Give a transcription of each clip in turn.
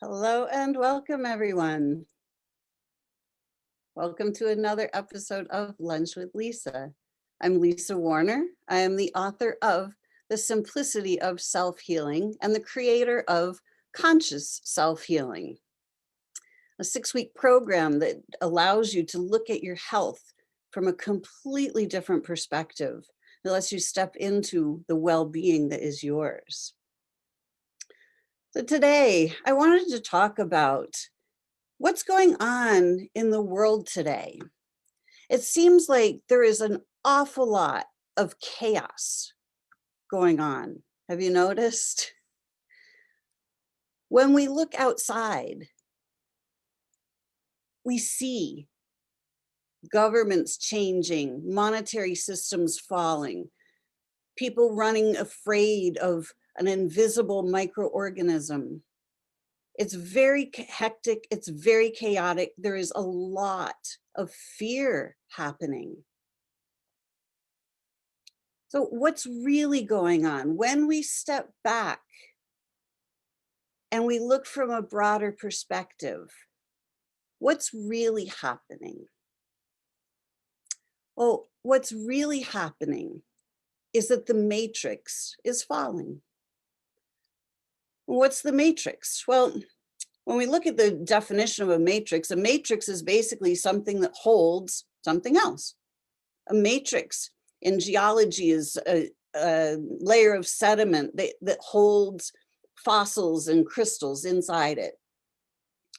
Hello and welcome, everyone. Welcome to another episode of Lunch with Lisa. I'm Lisa Warner. I am the author of The Simplicity of Self-Healing and the creator of Conscious Self-Healing, a 6-week program that allows you to look at your health from a completely different perspective. It lets you step into the well-being that is yours. So today, I wanted to talk about what's going on in the world today. It seems like there is an awful lot of chaos going on. Have you noticed? When we look outside, we see governments changing, monetary systems falling, people running afraid of an invisible microorganism. It's very hectic, it's very chaotic. There is a lot of fear happening. So what's really going on? When we step back and we look from a broader perspective, what's really happening? Well, what's really happening is that the matrix is falling. What's the matrix? Well, when we look at the definition of a matrix is basically something that holds something else. A matrix in geology is a layer of sediment that holds fossils and crystals inside it.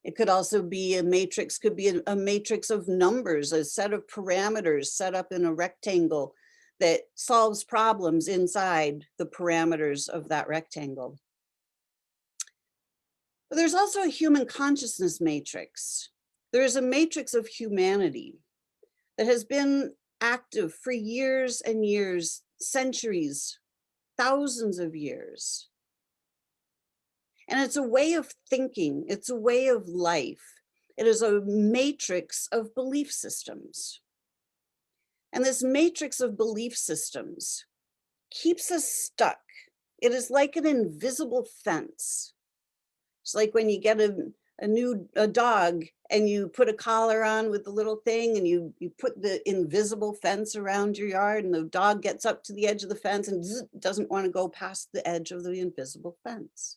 It could also be a matrix, could be a matrix of numbers, a set of parameters set up in a rectangle that solves problems inside the parameters of that rectangle. But there's also a human consciousness matrix. There is a matrix of humanity that has been active for years and years, centuries, thousands of years. And it's a way of thinking, it's a way of life. It is a matrix of belief systems. And this matrix of belief systems keeps us stuck. It is like an invisible fence. It's like when you get a dog and you put a collar on with the little thing and you put the invisible fence around your yard, and the dog gets up to the edge of the fence and doesn't want to go past the edge of the invisible fence.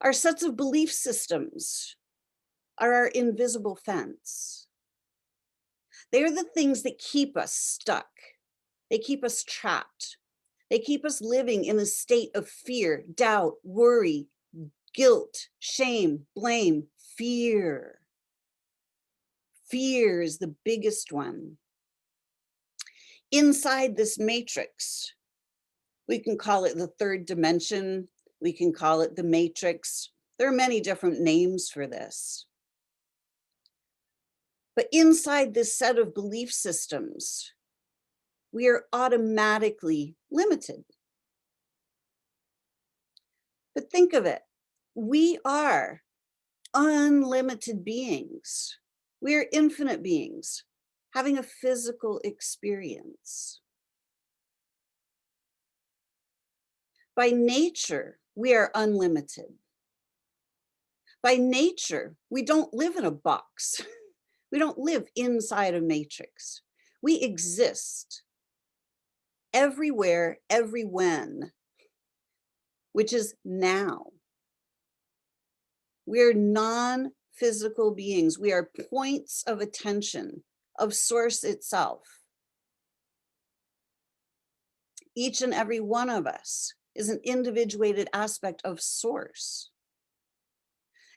Our sets of belief systems are our invisible fence. They are the things that keep us stuck. They keep us trapped. They keep us living in a state of fear, doubt, worry, guilt, shame, blame, fear. Fear is the biggest one. Inside this matrix, we can call it the third dimension. We can call it the matrix. There are many different names for this. But inside this set of belief systems, we are automatically limited. But think of it. We are unlimited beings. We are infinite beings having a physical experience. By nature, we are unlimited. By nature, we don't live in a box. We don't live inside a matrix. We exist everywhere, every when, which is now. We're non-physical beings. We are points of attention of Source itself. Each and every one of us is an individuated aspect of Source.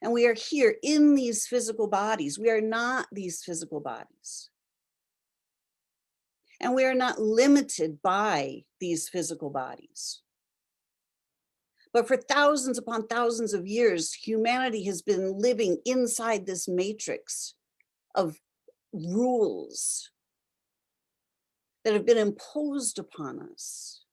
And we are here in these physical bodies. We are not these physical bodies. And we are not limited by these physical bodies. But for thousands upon thousands of years, humanity has been living inside this matrix of rules that have been imposed upon us.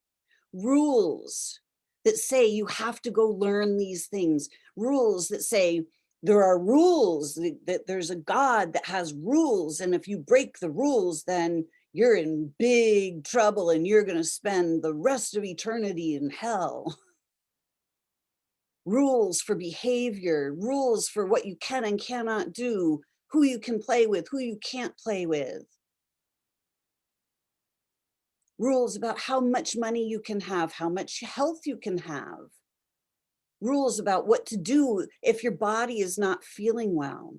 Rules that say you have to go learn these things. Rules that say there are rules, that there's a God that has rules. And if you break the rules, then you're in big trouble and you're going to spend the rest of eternity in hell. rules for behavior, rules for what you can and cannot do, who you can play with, who you can't play with, rules about how much money you can have, how much health you can have, rules about what to do if your body is not feeling well.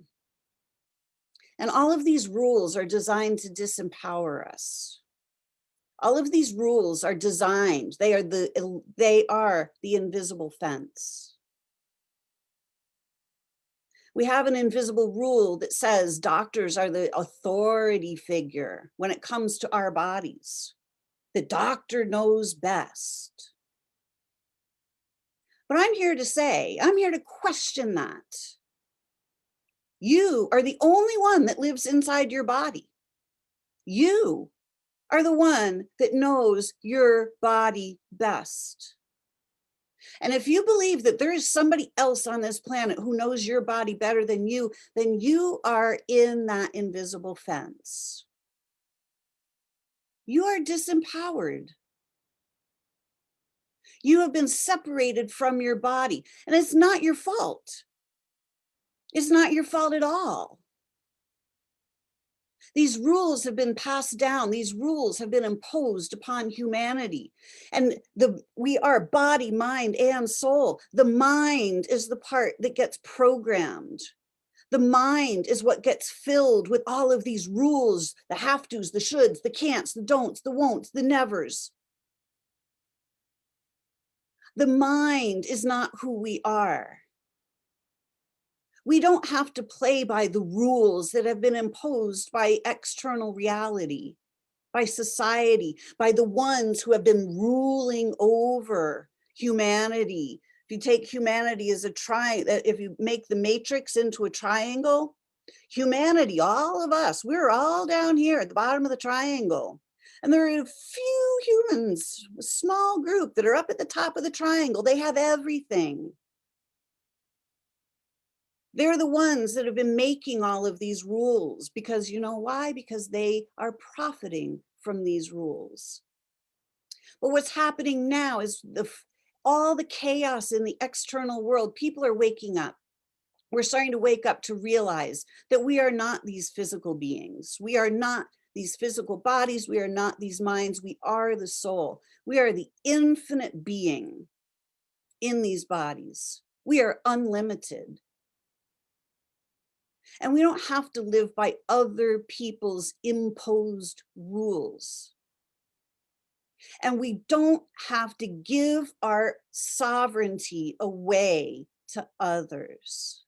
And all of these rules are designed to disempower us. All of these rules are designed, they are the invisible fence. We have an invisible rule that says doctors are the authority figure when it comes to our bodies. The doctor knows best. But I'm here to question that. You are the only one that lives inside your body. You are the one that knows your body best. And if you believe that there is somebody else on this planet who knows your body better than you, then you are in that invisible fence. You are disempowered. You have been separated from your body, and it's not your fault. It's not your fault at all. These rules have been passed down. These rules have been imposed upon humanity. And we are body, mind, and soul. The mind is the part that gets programmed. The mind is what gets filled with all of these rules, the have tos, the shoulds, the can'ts, the don'ts, the won'ts, the nevers. The mind is not who we are. We don't have to play by the rules that have been imposed by external reality, by society, by the ones who have been ruling over humanity. If you take humanity as a if you make the matrix into a triangle, humanity, all of us, we're all down here at the bottom of the triangle. And there are a few humans, a small group that are up at the top of the triangle. They have everything. They're the ones that have been making all of these rules because you know why? Because they are profiting from these rules. But what's happening now is all the chaos in the external world, people are waking up. We're starting to wake up to realize that we are not these physical beings. We are not these physical bodies. We are not these minds. We are the soul. We are the infinite being in these bodies. We are unlimited. And we don't have to live by other people's imposed rules. And we don't have to give our sovereignty away to others,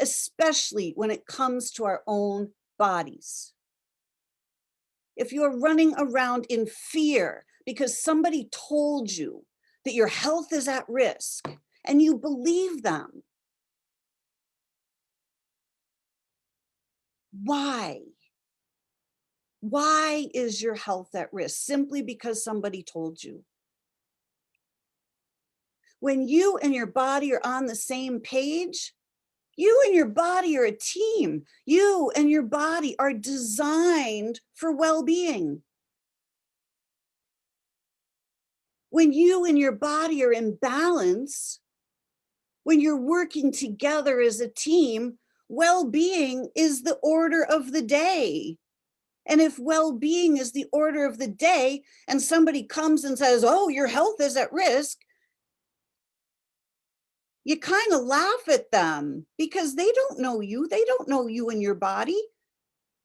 especially when it comes to our own bodies. If you're running around in fear because somebody told you that your health is at risk and you believe them, why? Why is your health at risk? Simply because somebody told you. When you and your body are on the same page, you and your body are a team. You and your body are designed for well-being. When you and your body are in balance, when you're working together as a team, well-being is the order of the day. And if well-being is the order of the day and somebody comes and says, oh, your health is at risk, you kind of laugh at them because they don't know you. They don't know you and your body.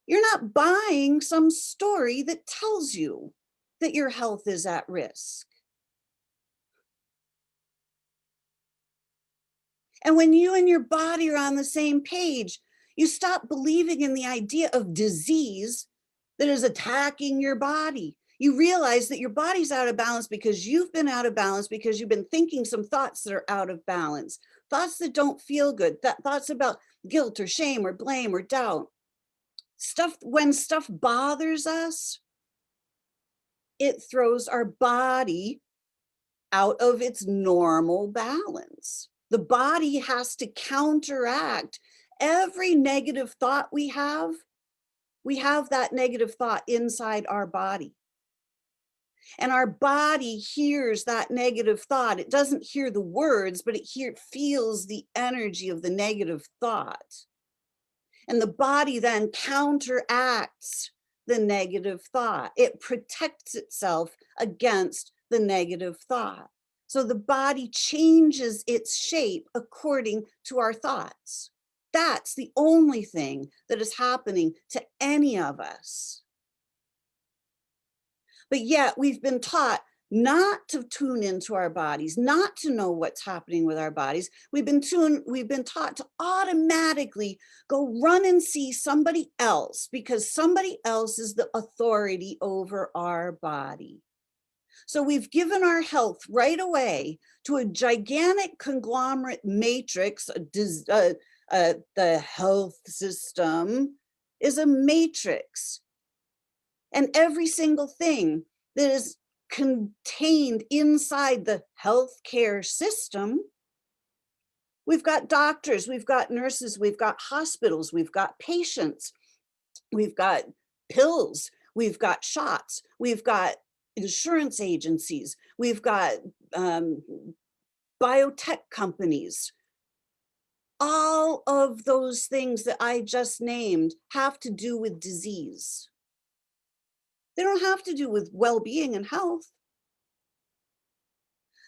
You're not buying some story that tells you that your health is at risk. And when you and your body are on the same page, you stop believing in the idea of disease that is attacking your body. You realize that your body's out of balance because you've been out of balance because you've been thinking some thoughts that are out of balance, thoughts that don't feel good, thoughts about guilt or shame or blame or doubt. When stuff bothers us, it throws our body out of its normal balance. The body has to counteract every negative thought we have. We have that negative thought inside our body. And our body hears that negative thought. It doesn't hear the words, but it feels the energy of the negative thought. And the body then counteracts the negative thought. It protects itself against the negative thought. So the body changes its shape according to our thoughts. That's the only thing that is happening to any of us. But yet we've been taught not to tune into our bodies, not to know what's happening with our bodies. We've been taught to automatically go run and see somebody else because somebody else is the authority over our body. So we've given our health right away to a gigantic conglomerate matrix. The health system is a matrix. And every single thing that is contained inside the healthcare system, we've got doctors, we've got nurses, we've got hospitals, we've got patients, we've got pills, we've got shots, we've got insurance agencies, we've got biotech companies. All of those things that I just named have to do with disease. They don't have to do with well-being and health.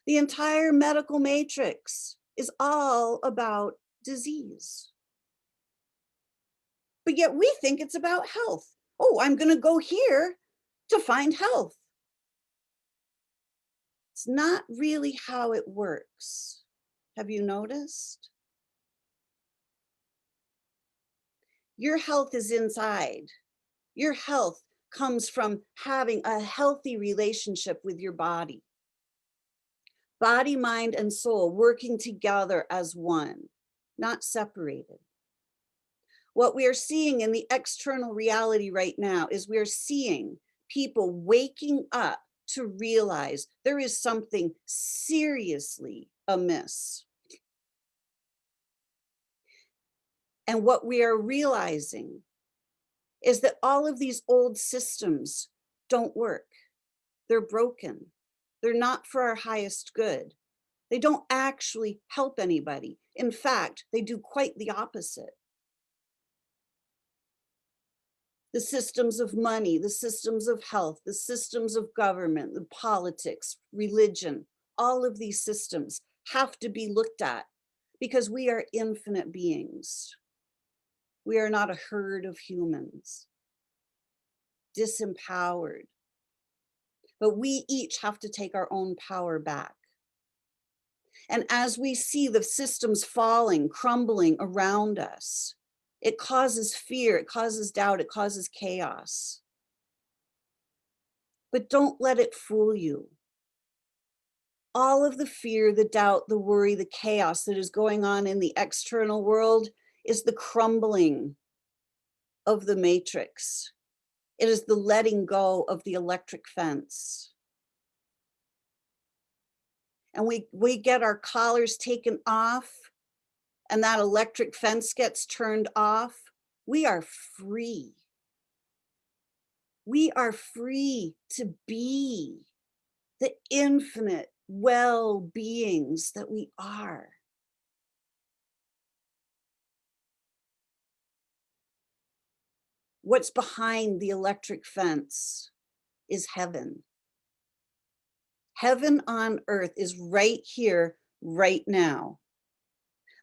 The entire medical matrix is all about disease. But yet we think it's about health. Oh, I'm going to go here to find health. It's not really how it works. Have you noticed? Your health is inside. Your health comes from having a healthy relationship with your body. Body, mind, and soul working together as one, not separated. What we are seeing in the external reality right now is we're seeing people waking up to realize there is something seriously amiss. And what we are realizing is that all of these old systems don't work. They're broken. They're not for our highest good. They don't actually help anybody. In fact, they do quite the opposite. The systems of money, the systems of health, the systems of government, the politics, religion, all of these systems have to be looked at because we are infinite beings. We are not a herd of humans, disempowered. But we each have to take our own power back. And as we see the systems falling, crumbling around us, it causes fear, it causes doubt, it causes chaos. But don't let it fool you. All of the fear, the doubt, the worry, the chaos that is going on in the external world is the crumbling of the matrix. It is the letting go of the electric fence. And we get our collars taken off and that electric fence gets turned off, we are free. We are free to be the infinite well-beings that we are. What's behind the electric fence is heaven. Heaven on earth is right here, right now.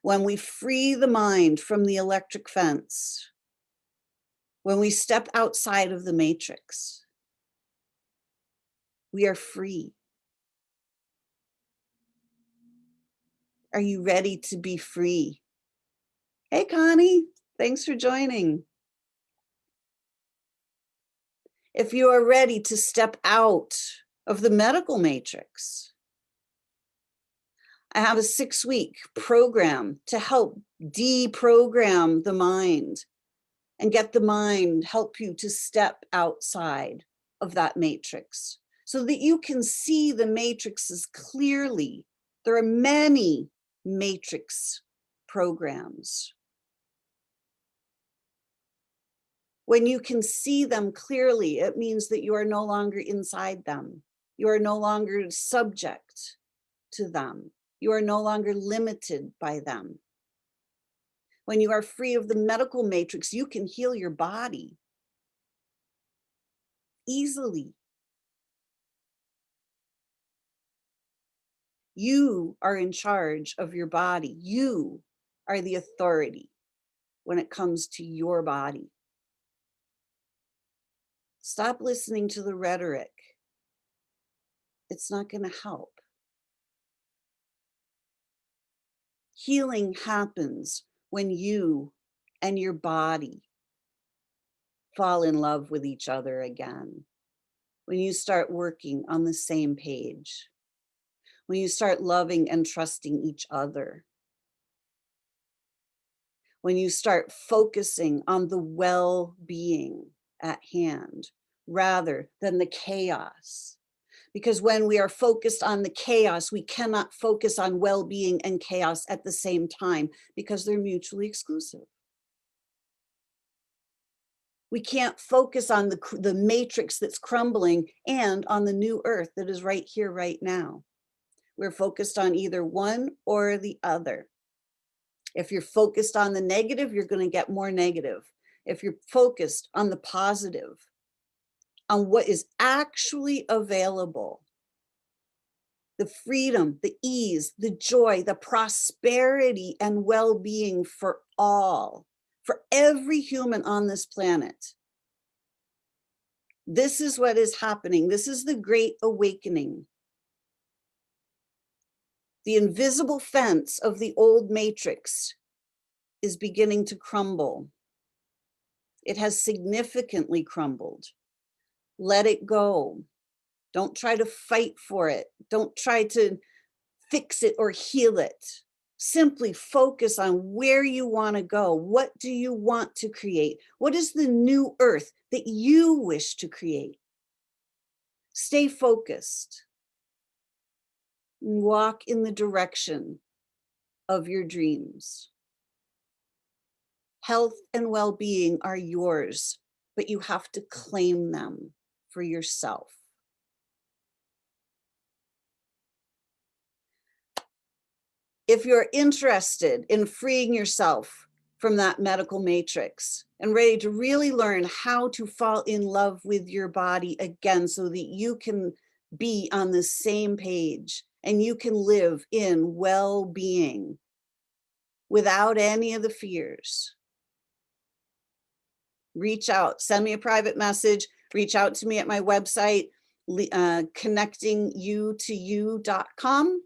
When we free the mind from the electric fence, when we step outside of the matrix, we are free. Are you ready to be free? Hey, Connie, thanks for joining. If you are ready to step out of the medical matrix, I have a 6-week program to help deprogram the mind and get the mind, help you to step outside of that matrix so that you can see the matrices clearly. There are many matrix programs. When you can see them clearly, it means that you are no longer inside them. You are no longer subject to them. You are no longer limited by them. When you are free of the medical matrix, you can heal your body easily. You are in charge of your body. You are the authority when it comes to your body. Stop listening to the rhetoric. It's not going to help. Healing happens when you and your body fall in love with each other again. When you start working on the same page. When you start loving and trusting each other. When you start focusing on the well-being at hand rather than the chaos. Because when we are focused on the chaos, we cannot focus on well-being and chaos at the same time because they're mutually exclusive. We can't focus on the matrix that's crumbling and on the new earth that is right here, right now. We're focused on either one or the other. If you're focused on the negative, you're going to get more negative. If you're focused on the positive, on what is actually available, the freedom, the ease, the joy, the prosperity and well-being for all, for every human on this planet. This is what is happening. This is the great awakening. The invisible fence of the old matrix is beginning to crumble. It has significantly crumbled. Let it go. Don't try to fight for it. Don't try to fix it or heal it. Simply focus on where you want to go. What do you want to create? What is the new earth that you wish to create? Stay focused. Walk in the direction of your dreams. Health and well-being are yours, but you have to claim them for yourself. If you're interested in freeing yourself from that medical matrix and ready to really learn how to fall in love with your body again so that you can be on the same page and you can live in well-being without any of the fears, reach out, send me a private message, reach out to me at my website, connectingyoutoyou.com.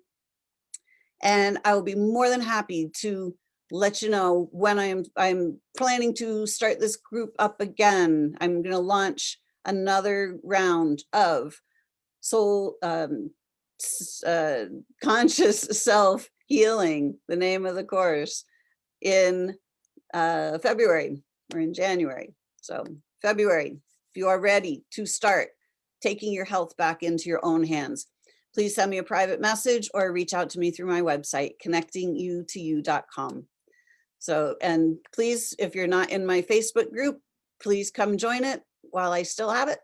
And I will be more than happy to let you know when I'm planning to start this group up again. I'm going to launch another round of soul conscious self healing, the name of the course, in February or in January. So February, if you are ready to start taking your health back into your own hands, please send me a private message or reach out to me through my website, connectingyoutoyou.com. So, and please, if you're not in my Facebook group, please come join it while I still have it.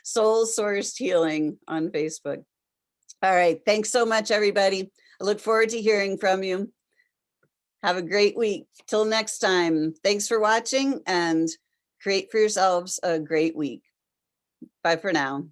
Soul Sourced Healing on Facebook. All right. Thanks so much, everybody. I look forward to hearing from you. Have a great week. Till next time. Thanks for watching and create for yourselves a great week. Bye for now.